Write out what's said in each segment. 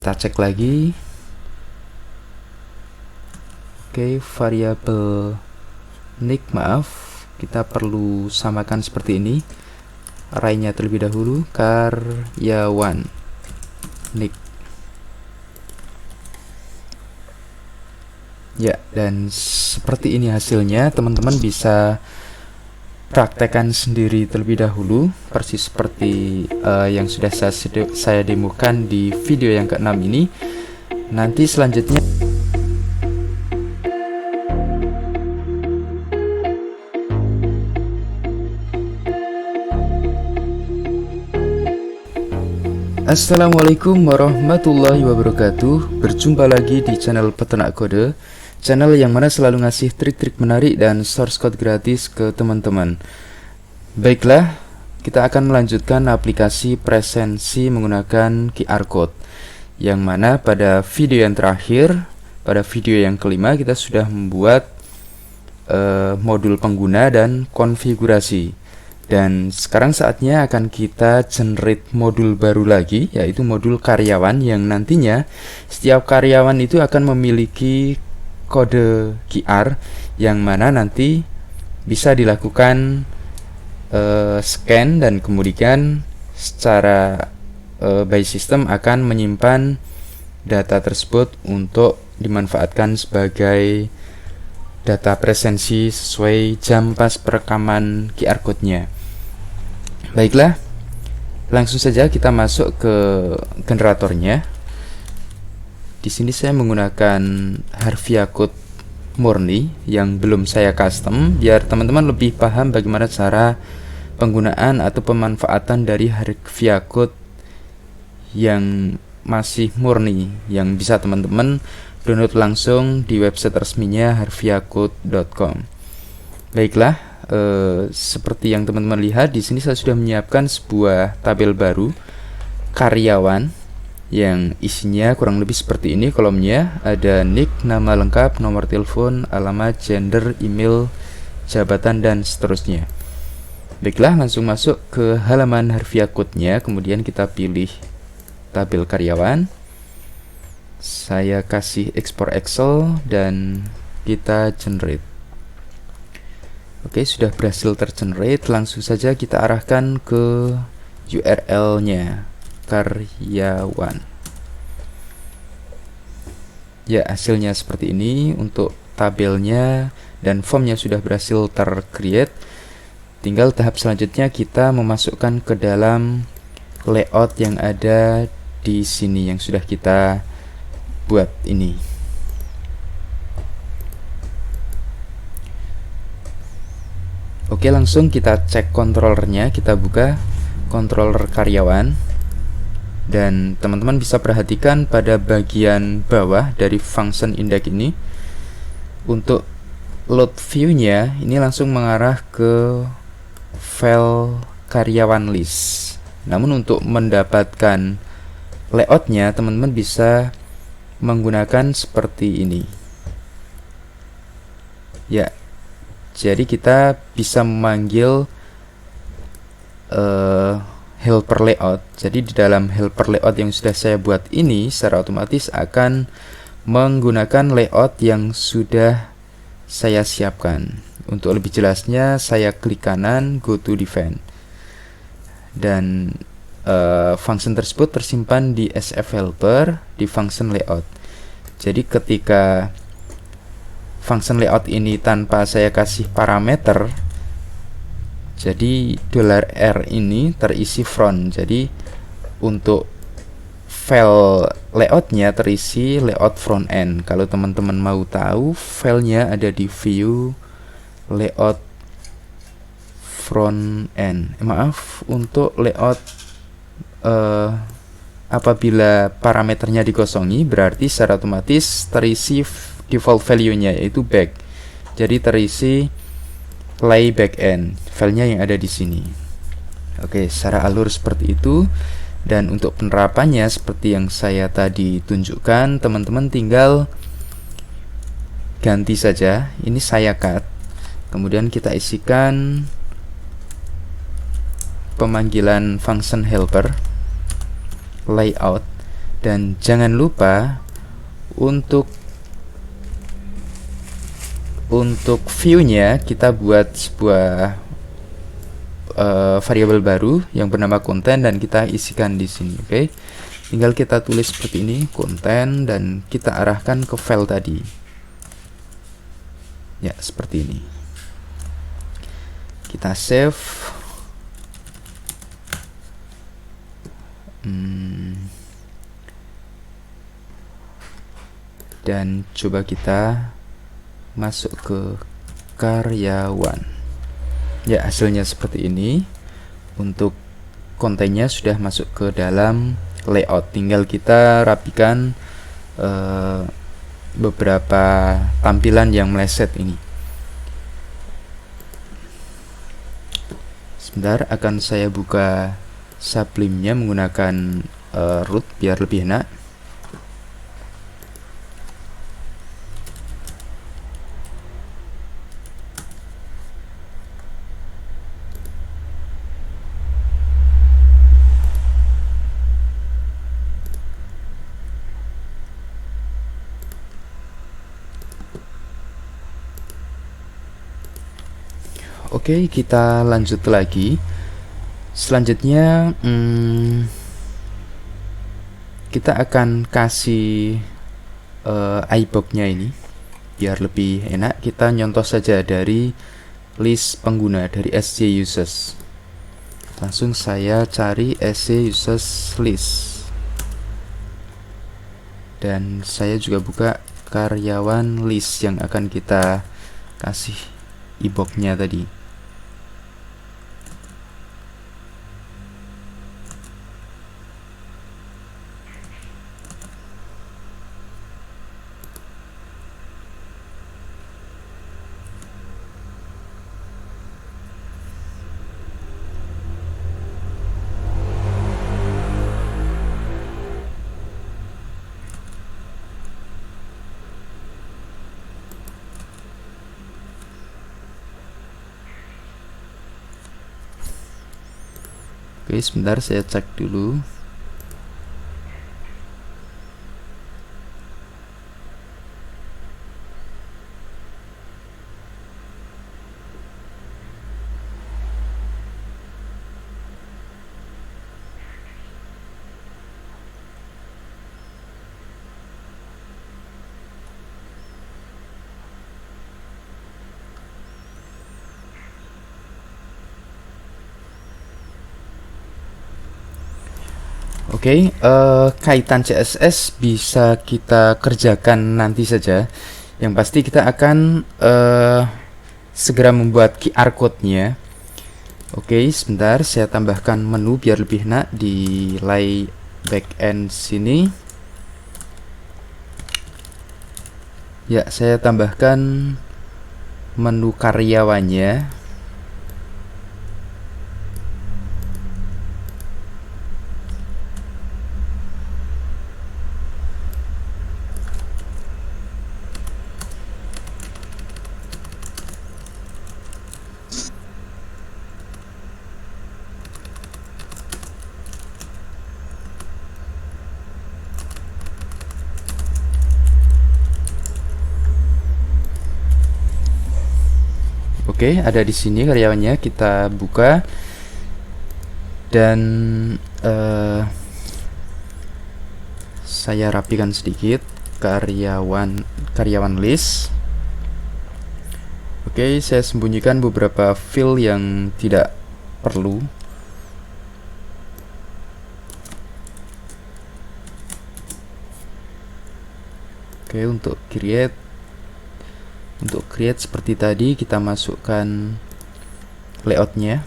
Kita cek lagi. Oke, variabel nick, kita perlu samakan seperti ini. Array-nya terlebih dahulu, karyawan nick. Ya, dan seperti ini hasilnya. Teman-teman bisa praktekkan sendiri terlebih dahulu, persis seperti yang sudah saya demokan di video yang ke-6 ini. Nanti selanjutnya Assalamualaikum warahmatullahi wabarakatuh. Berjumpa lagi di channel Peternak Kode, channel yang mana selalu ngasih trik-trik menarik dan source code gratis ke teman-teman. Baiklah, kita akan melanjutkan aplikasi presensi menggunakan QR code, yang mana pada video yang terakhir, pada video yang kelima, kita sudah membuat modul pengguna dan konfigurasi. Dan sekarang saatnya akan kita generate modul baru lagi, yaitu modul karyawan, yang nantinya setiap karyawan itu akan memiliki kode QR yang mana nanti bisa dilakukan scan, dan kemudian secara by system akan menyimpan data tersebut untuk dimanfaatkan sebagai data presensi sesuai jam pas perekaman QR code-nya. Baiklah, langsung saja kita masuk ke generatornya. Di sini saya menggunakan Harvia Code murni yang belum saya custom, biar teman-teman lebih paham bagaimana cara penggunaan atau pemanfaatan dari Harvia Code yang masih murni, yang bisa teman-teman download langsung di website resminya harviacode.com. Baiklah, seperti yang teman-teman lihat di sini, saya sudah menyiapkan sebuah tabel baru karyawan yang isinya kurang lebih seperti ini. Kolomnya ada nick, nama lengkap, nomor telepon, alamat, gender, email, jabatan, dan seterusnya. Baiklah, langsung masuk ke halaman Harvia Code-nya. Kemudian kita pilih tabel karyawan. Saya kasih export Excel dan kita generate. Oke, sudah berhasil tergenerate. Langsung saja kita arahkan ke URL-nya, karyawan. Ya, hasilnya seperti ini. Untuk tabelnya dan formnya sudah berhasil tercreate. Tinggal tahap selanjutnya kita memasukkan ke dalam layout yang ada di sini yang sudah kita buat ini. Oke, langsung kita cek controllernya. Kita buka controller karyawan, dan teman-teman bisa perhatikan pada bagian bawah dari function index ini, untuk load view-nya ini langsung mengarah ke file karyawan list. Namun untuk mendapatkan layoutnya, teman-teman bisa menggunakan seperti ini. Ya, jadi kita bisa memanggil helper layout. Jadi di dalam helper layout yang sudah saya buat ini, secara otomatis akan menggunakan layout yang sudah saya siapkan. Untuk lebih jelasnya, saya klik kanan, go to define, dan function tersebut tersimpan di SF helper di function layout. Jadi ketika function layout ini tanpa saya kasih parameter, jadi $R ini terisi front. Jadi untuk file layoutnya terisi layout front end. Kalau teman-teman mau tahu, filenya ada di view layout front end. Maaf, untuk layout apabila parameternya dikosongi, berarti secara otomatis terisi default value-nya, yaitu back. Jadi terisi lay backend, filenya yang ada di sini. Oke, secara alur seperti itu. Dan untuk penerapannya seperti yang saya tadi tunjukkan, teman-teman tinggal ganti saja. Ini saya cut. Kemudian kita isikan pemanggilan function helper layout, Dan jangan lupa untuk view-nya kita buat sebuah variabel baru yang bernama konten dan kita isikan di sini. Oke. Tinggal kita tulis seperti ini, konten, dan kita arahkan ke file tadi. Ya, seperti ini. Kita save. Dan coba kita masuk ke karyawan. Ya, hasilnya seperti ini. Untuk kontennya sudah masuk ke dalam layout. Tinggal kita rapikan beberapa tampilan yang meleset ini. Sebentar, akan saya buka Sublime-nya menggunakan root biar lebih enak. Oke, kita lanjut lagi. Selanjutnya kita akan kasih iBox-nya ini biar lebih enak. Kita nyontoh saja dari list pengguna, dari SC users. Langsung saya cari SC users list, dan saya juga buka karyawan list yang akan kita kasih iBox-nya tadi. Oke, sebentar saya cek dulu. Oke, kaitan CSS bisa kita kerjakan nanti saja. Yang pasti kita akan segera membuat QR code-nya. Oke, sebentar saya tambahkan menu biar lebih enak di lay backend sini. Ya, saya tambahkan menu karyawannya. Oke, ada di sini karyawannya. Kita buka dan saya rapikan sedikit karyawan list. Oke, saya sembunyikan beberapa fill yang tidak perlu. Oke, untuk create seperti tadi, kita masukkan layoutnya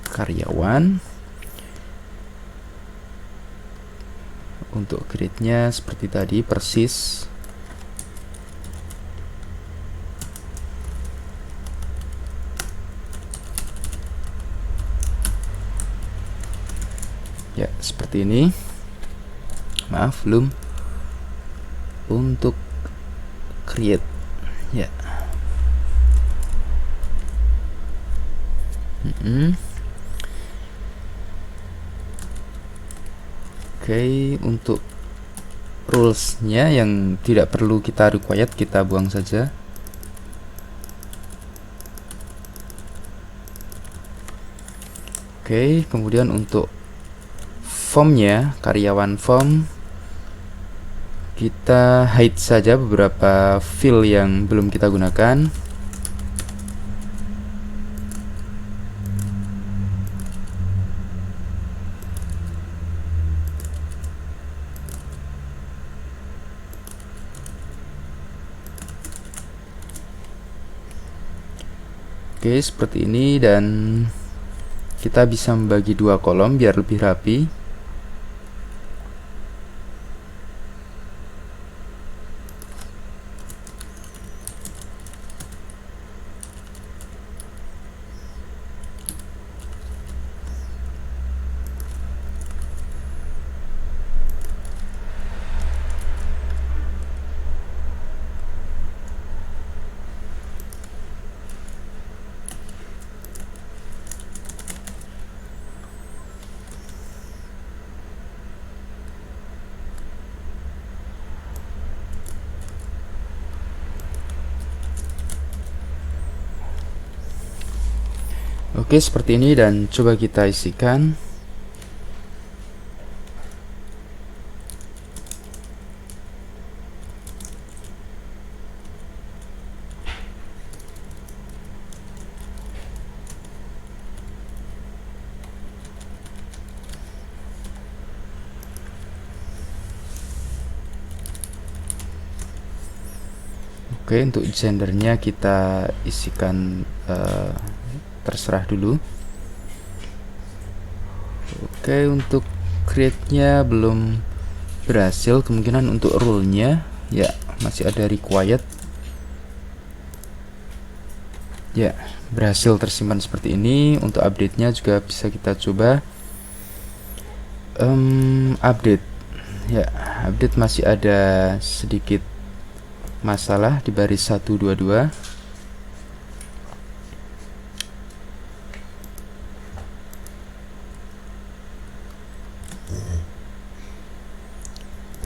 karyawan. Untuk create-nya seperti tadi persis. Ya, seperti ini. Maaf, belum. Untuk create, ya. Oke, untuk rulesnya yang tidak perlu kita required kita buang saja. Oke, kemudian untuk formnya, karyawan form, kita hide saja beberapa field yang belum kita gunakan. Oke, seperti ini, dan kita bisa membagi dua kolom biar lebih rapi. Oke, seperti ini, dan coba kita isikan. Oke, untuk gendernya kita isikan terserah dulu. Oke, untuk create-nya belum berhasil, kemungkinan untuk rule-nya ya masih ada required. Ya, berhasil tersimpan seperti ini. Untuk update-nya juga bisa kita coba update. Ya, update masih ada sedikit masalah di baris 122.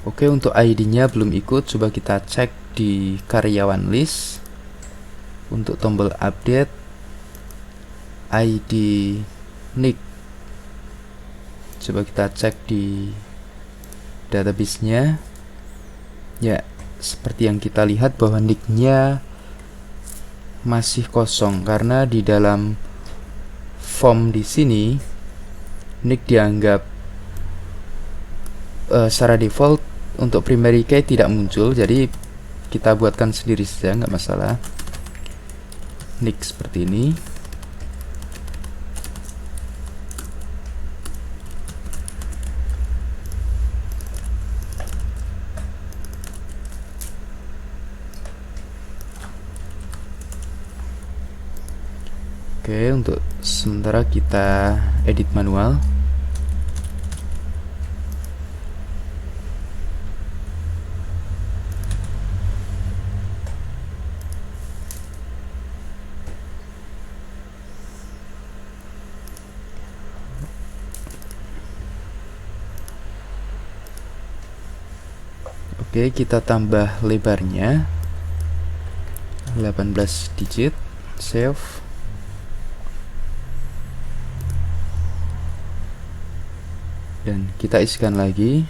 Oke, untuk ID-nya belum ikut, coba kita cek di karyawan list. Untuk tombol update, ID nick, coba kita cek di database-nya. Ya, seperti yang kita lihat bahwa nick-nya masih kosong karena di dalam form di sini nick dianggap secara default untuk primary key tidak muncul, jadi kita buatkan sendiri saja, nggak masalah. Nick seperti ini. Oke, untuk sementara kita edit manual. Oke, kita tambah lebarnya 18 digit, save. Dan kita isikan lagi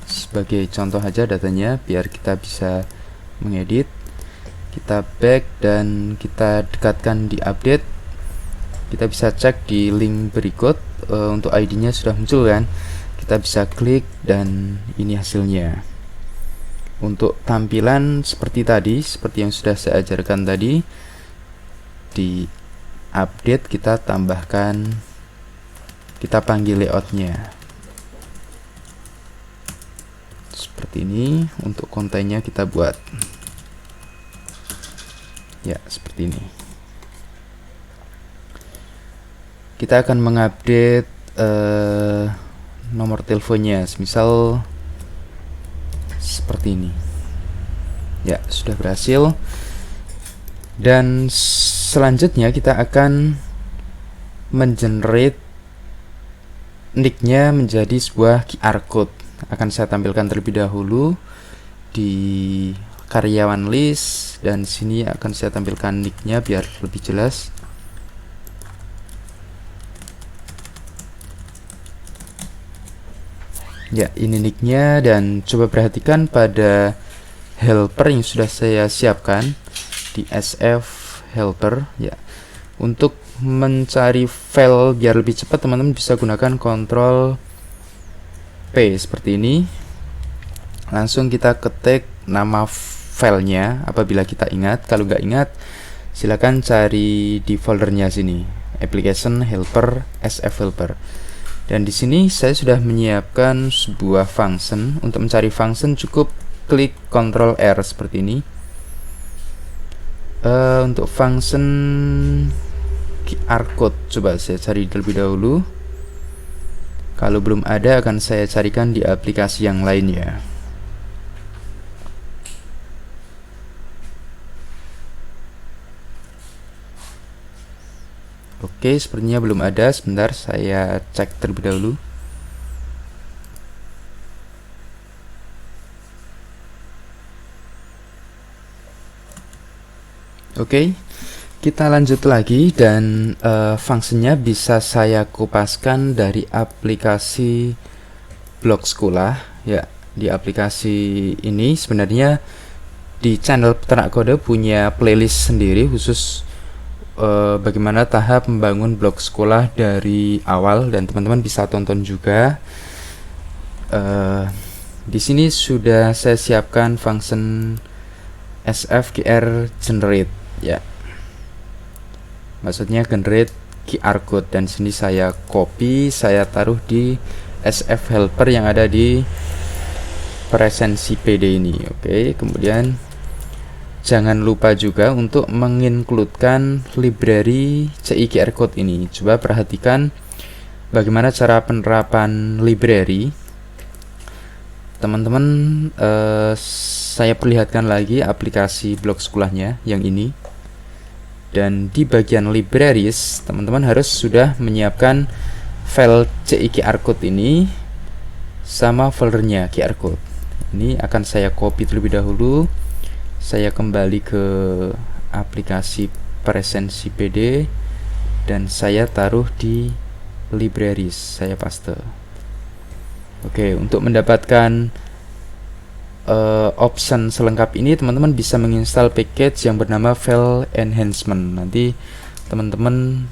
sebagai contoh aja datanya biar kita bisa mengedit. Kita back dan kita dekatkan di update. Kita bisa cek di link berikut. Untuk ID-nya sudah muncul kan, kita bisa klik dan ini hasilnya. Untuk tampilan seperti tadi, seperti yang sudah saya ajarkan tadi, di update kita tambahkan, kita panggil layoutnya seperti ini. Untuk kontennya kita buat ya seperti ini. Kita akan mengupdate nomor teleponnya, misal seperti ini. Ya, sudah berhasil. Dan selanjutnya kita akan mengenerate nicknya menjadi sebuah QR code. Akan saya tampilkan terlebih dahulu di karyawan list, dan di sini akan saya tampilkan nicknya biar lebih jelas. Ya, ini nicknya, dan coba perhatikan pada helper yang sudah saya siapkan di SF helper ya. Untuk mencari file biar lebih cepat, teman-teman bisa gunakan Ctrl P seperti ini. Langsung kita ketik nama filenya apabila kita ingat. Kalau nggak ingat, silakan cari di foldernya sini, application helper SF helper. Dan di sini saya sudah menyiapkan sebuah function. Untuk mencari function cukup klik Ctrl R seperti ini. Untuk function QR code coba saya cari terlebih dahulu. Kalau belum ada, akan saya carikan di aplikasi yang lainnya. Oke, sepertinya belum ada. Sebentar, saya cek terlebih dahulu. Oke, kita lanjut lagi, dan fungsinya bisa saya kupaskan dari aplikasi blog sekolah ya. Di aplikasi ini sebenarnya di channel Peternak Kode punya playlist sendiri khusus bagaimana tahap membangun blog sekolah dari awal, dan teman-teman bisa tonton juga. Di sini sudah saya siapkan function SFQR generate ya, maksudnya generate QR code, dan sini saya copy, saya taruh di SF helper yang ada di presensi PD ini. Oke, kemudian jangan lupa juga untuk mengincludekan library CI QR code ini. Coba perhatikan bagaimana cara penerapan library. Teman-teman, saya perlihatkan lagi aplikasi blog sekolahnya yang ini. Dan di bagian libraries, teman-teman harus sudah menyiapkan file CI QR code ini sama foldernya QR code. Ini akan saya copy terlebih dahulu. Saya kembali ke aplikasi presensi PD dan saya taruh di libraries, saya paste. Oke, untuk mendapatkan option selengkap ini, teman-teman bisa menginstal package yang bernama File Enhancement. Nanti teman-teman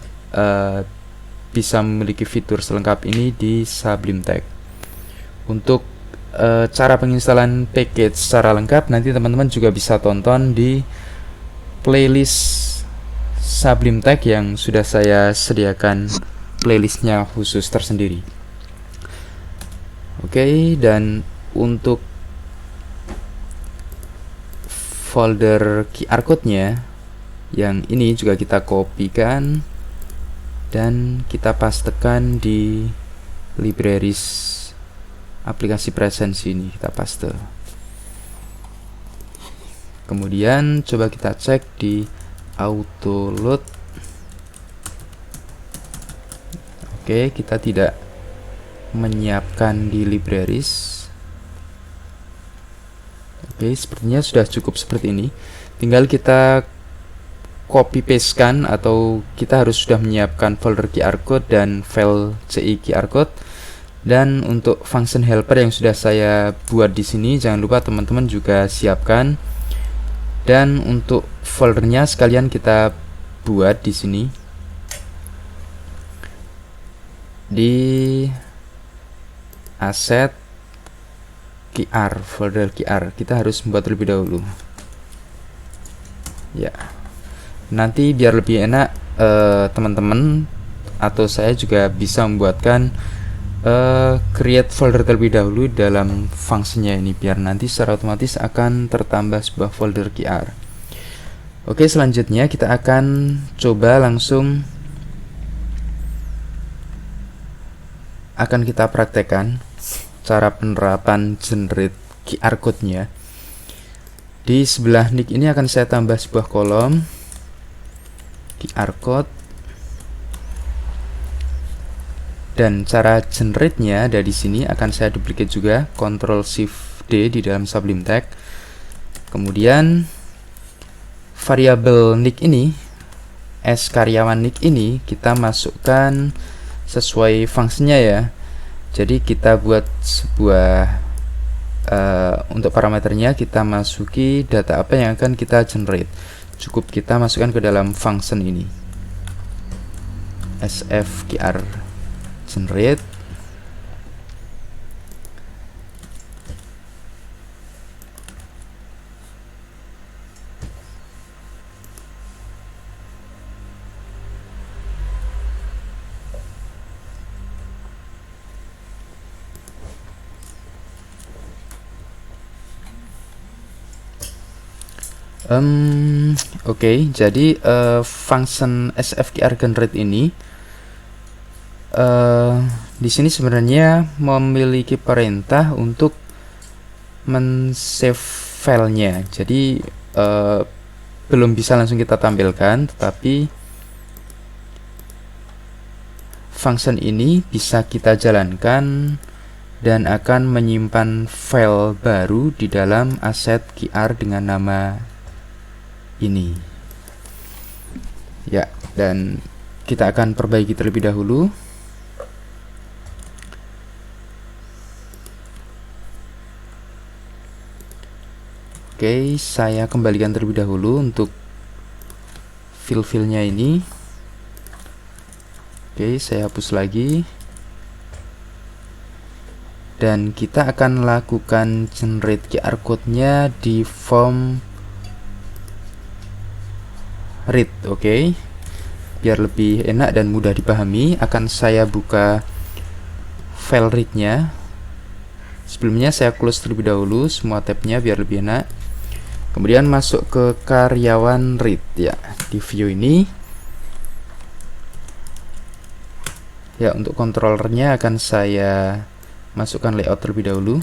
bisa memiliki fitur selengkap ini di Sublime Text. Untuk cara penginstalan package secara lengkap nanti teman-teman juga bisa tonton di playlist Sublime Text yang sudah saya sediakan playlistnya khusus tersendiri. Oke, dan untuk folder QR code-nya yang ini juga kita kopikan dan kita pastekan di libraries aplikasi presensi ini, kita paste. Kemudian coba kita cek di auto load. Oke, kita tidak menyiapkan di libraries. Oke, sepertinya sudah cukup seperti ini. Tinggal kita copy paste kan, atau kita harus sudah menyiapkan folder QR code dan file CI QR code. Dan untuk function helper yang sudah saya buat di sini, jangan lupa teman-teman juga siapkan. Dan untuk foldernya sekalian kita buat di sini di asset QR, folder QR. Kita harus membuat terlebih dahulu. Ya. Nanti biar lebih enak, teman-teman atau saya juga bisa membuatkan create folder terlebih dahulu dalam fungsinya ini, biar nanti secara otomatis akan tertambah sebuah folder QR. Oke, selanjutnya kita akan coba langsung akan kita praktekkan cara penerapan generate QR code-nya. Di sebelah nick ini akan saya tambah sebuah kolom QR code. Dan cara generate-nya ada di sini, akan saya duplicate juga, Ctrl Shift D di dalam Sublime Text. Kemudian variabel nick ini, as karyawan nick ini kita masukkan sesuai fungsinya ya. Jadi kita buat sebuah untuk parameternya kita masuki data apa yang akan kita generate. Cukup kita masukkan ke dalam function ini, sfqr generate. Oke, jadi function sfqr generate ini di sini sebenarnya memiliki perintah untuk men-save filenya. Jadi belum bisa langsung kita tampilkan, tetapi function ini bisa kita jalankan dan akan menyimpan file baru di dalam aset qr dengan nama ini ya. Dan kita akan perbaiki terlebih dahulu. Oke, saya kembalikan terlebih dahulu untuk file-filenya ini. Oke, saya hapus lagi. Dan kita akan lakukan generate QR code-nya di form read. Oke, biar lebih enak dan mudah dipahami, akan saya buka file read-nya. Sebelumnya saya close terlebih dahulu semua tab-nya biar lebih enak. Kemudian masuk ke karyawan read ya, di view ini. Ya, untuk controllernya akan saya masukkan layout terlebih dahulu.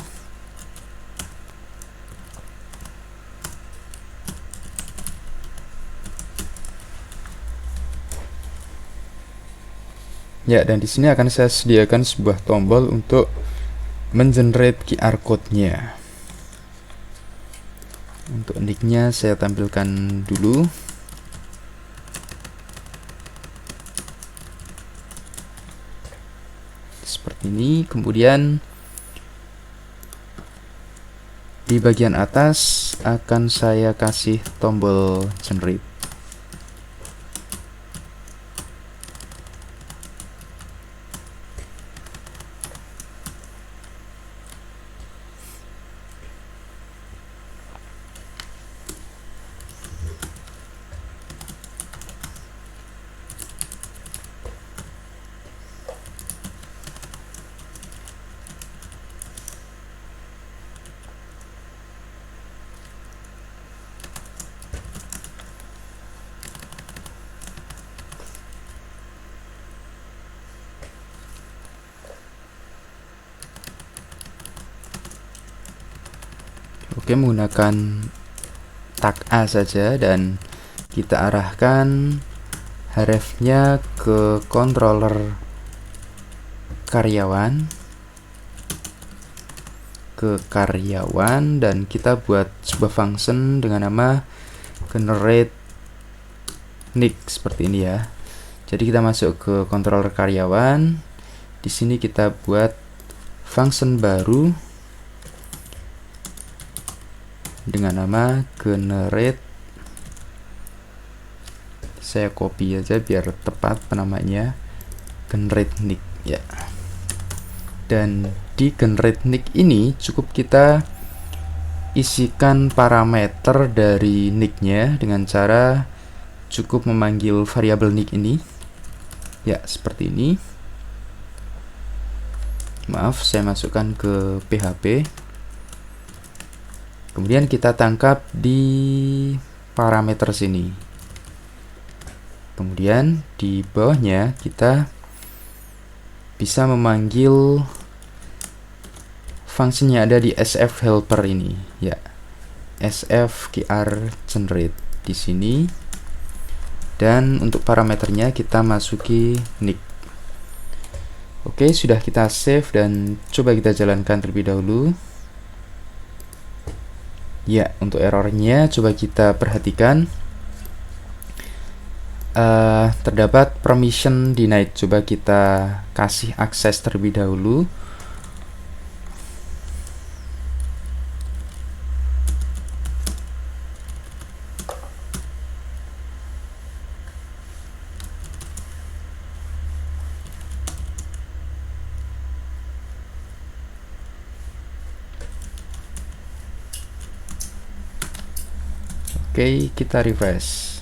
Ya, dan di sini akan saya sediakan sebuah tombol untuk mengenerate QR code-nya. Untuk nick-nya saya tampilkan dulu. Seperti ini. Kemudian di bagian atas akan saya kasih tombol generate. Oke, menggunakan tag A saja dan kita arahkan href-nya ke controller karyawan, dan kita buat sebuah function dengan nama generate nick seperti ini ya. Jadi kita masuk ke controller karyawan. Di sini kita buat function baru dengan nama generate. Saya copy aja biar tepat penamanya, generate nick ya. Dan di generate nick ini cukup kita isikan parameter dari nicknya dengan cara cukup memanggil variabel nick ini ya, seperti ini. Maaf, saya masukkan ke PHP. Kemudian kita tangkap di parameter sini. Kemudian di bawahnya kita bisa memanggil fungsinya ada di sf helper ini ya. sfqr generate di sini. Dan untuk parameternya kita masuki nick. Oke, sudah kita save dan coba kita jalankan terlebih dahulu. Ya, untuk errornya coba kita perhatikan. Terdapat permission denied. Coba kita kasih akses terlebih dahulu. Oke, kita refresh.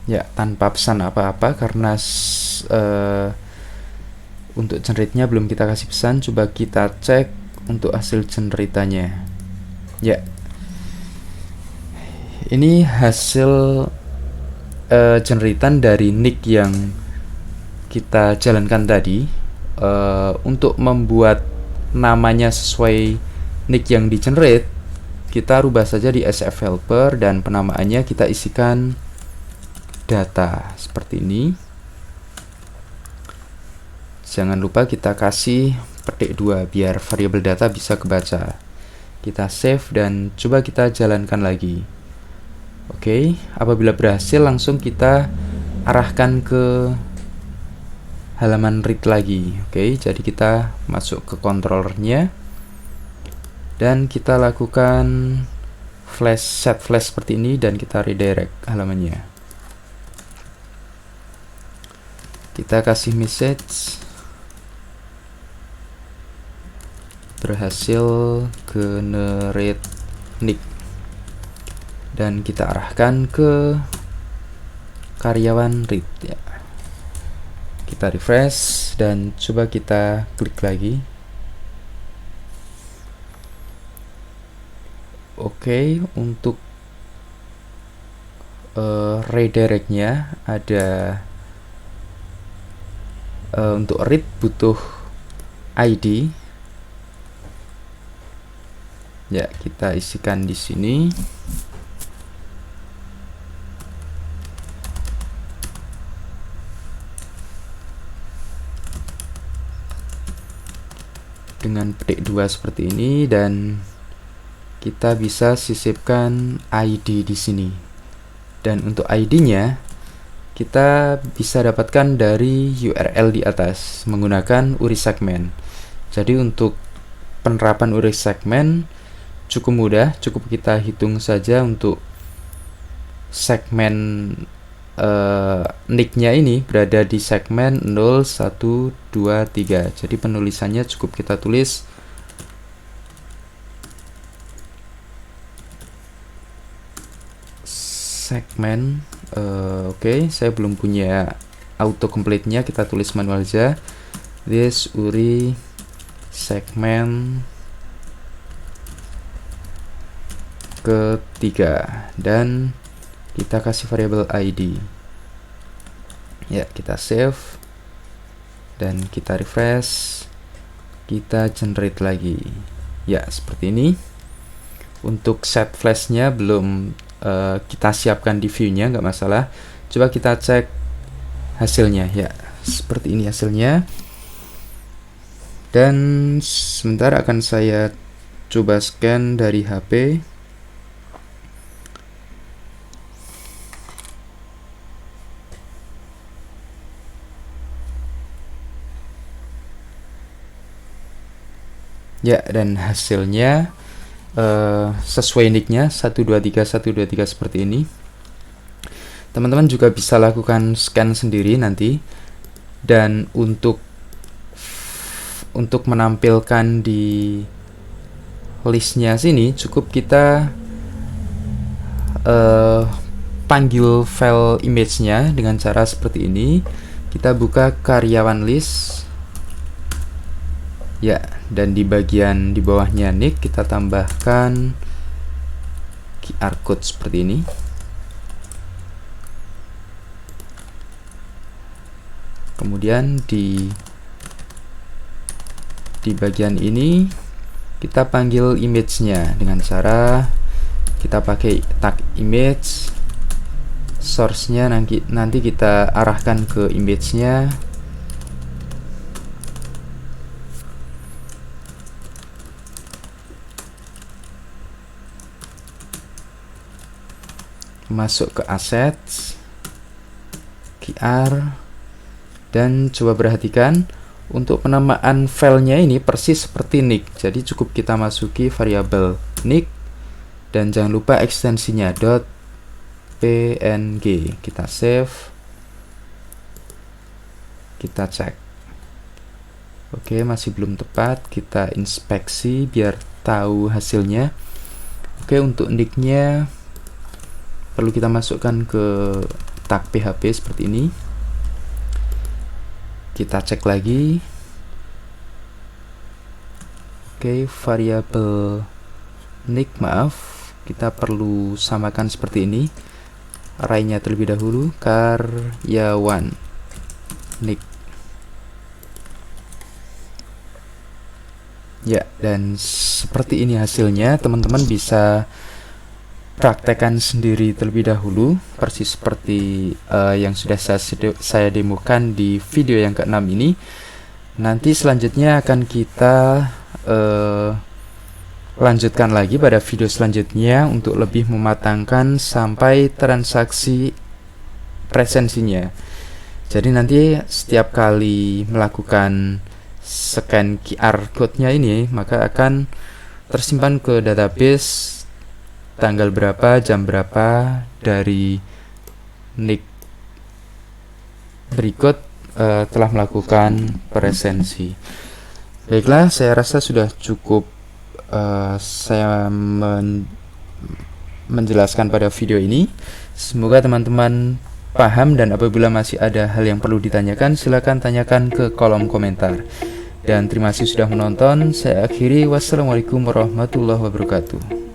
Ya, tanpa pesan apa-apa karena untuk generate-nya belum kita kasih pesan. Coba kita cek untuk hasil generate-nya. Ya, ini hasil generatan dari nick yang kita jalankan tadi. Untuk membuat namanya sesuai nick yang di generate, kita rubah saja di SF helper dan penamaannya kita isikan data seperti ini. Jangan lupa kita kasih petik 2 biar variabel data bisa kebaca. Kita save dan coba kita jalankan lagi. Oke, apabila berhasil langsung kita arahkan ke halaman read lagi. Oke, jadi kita masuk ke controllernya dan kita lakukan set flash seperti ini dan kita redirect halamannya. Kita kasih message berhasil generate nick dan kita arahkan ke karyawan read ya. Kita refresh dan coba kita klik lagi. Oke, untuk redirectnya ada untuk read butuh ID. Ya, kita isikan di sini. Dengan petik 2 seperti ini dan kita bisa sisipkan ID di sini. Dan untuk ID-nya kita bisa dapatkan dari URL di atas menggunakan URI segment. Jadi untuk penerapan URI segment cukup mudah, cukup kita hitung saja untuk segmen nicknya ini berada di segmen 0, 1, 2, 3. Jadi penulisannya cukup kita tulis segmen. Oke, saya belum punya autocomplete-nya, kita tulis manual aja. This URI segmen ketiga dan kita kasih variabel ID. Ya, kita save dan kita refresh. Kita generate lagi. Ya, seperti ini. Untuk set flashnya belum kita siapkan di view-nya, nggak masalah. Coba kita cek hasilnya. Ya, seperti ini hasilnya. Dan sebentar akan saya coba scan dari HP. Ya, dan hasilnya sesuai nicknya 123 seperti ini. Teman-teman juga bisa lakukan scan sendiri nanti. Dan untuk menampilkan di listnya sini cukup kita panggil file image-nya dengan cara seperti ini. Kita buka karyawan list. Ya, dan di bagian di bawahnya nick kita tambahkan QR code seperti ini. Kemudian di bagian ini kita panggil image-nya dengan cara kita pakai tag image. Source-nya nanti kita arahkan ke image-nya. masuk ke assets, QR, dan coba perhatikan untuk penamaan filenya ini persis seperti nick. Jadi cukup kita masuki variabel nick dan jangan lupa ekstensinya .png. Kita save, kita cek. Oke, masih belum tepat, kita inspeksi biar tahu hasilnya. Oke, untuk nicknya perlu kita masukkan ke tag PHP seperti ini. Kita cek lagi. Oke, variabel nick, maaf, kita perlu samakan seperti ini. Array-nya terlebih dahulu, karyawan nick. Ya, dan seperti ini hasilnya. Teman-teman bisa praktekkan sendiri terlebih dahulu, persis seperti yang sudah saya demokan di video yang ke-6 ini. Nanti selanjutnya akan kita lanjutkan lagi pada video selanjutnya untuk lebih mematangkan sampai transaksi presensinya. Jadi nanti setiap kali melakukan scan QR code-nya ini, maka akan tersimpan ke database tanggal berapa, jam berapa dari nick berikut telah melakukan presensi. Baiklah, saya rasa sudah cukup saya menjelaskan pada video ini. Semoga teman-teman paham, dan apabila masih ada hal yang perlu ditanyakan, silakan tanyakan ke kolom komentar. Dan terima kasih sudah menonton. Saya akhiri. Wassalamualaikum warahmatullahi wabarakatuh.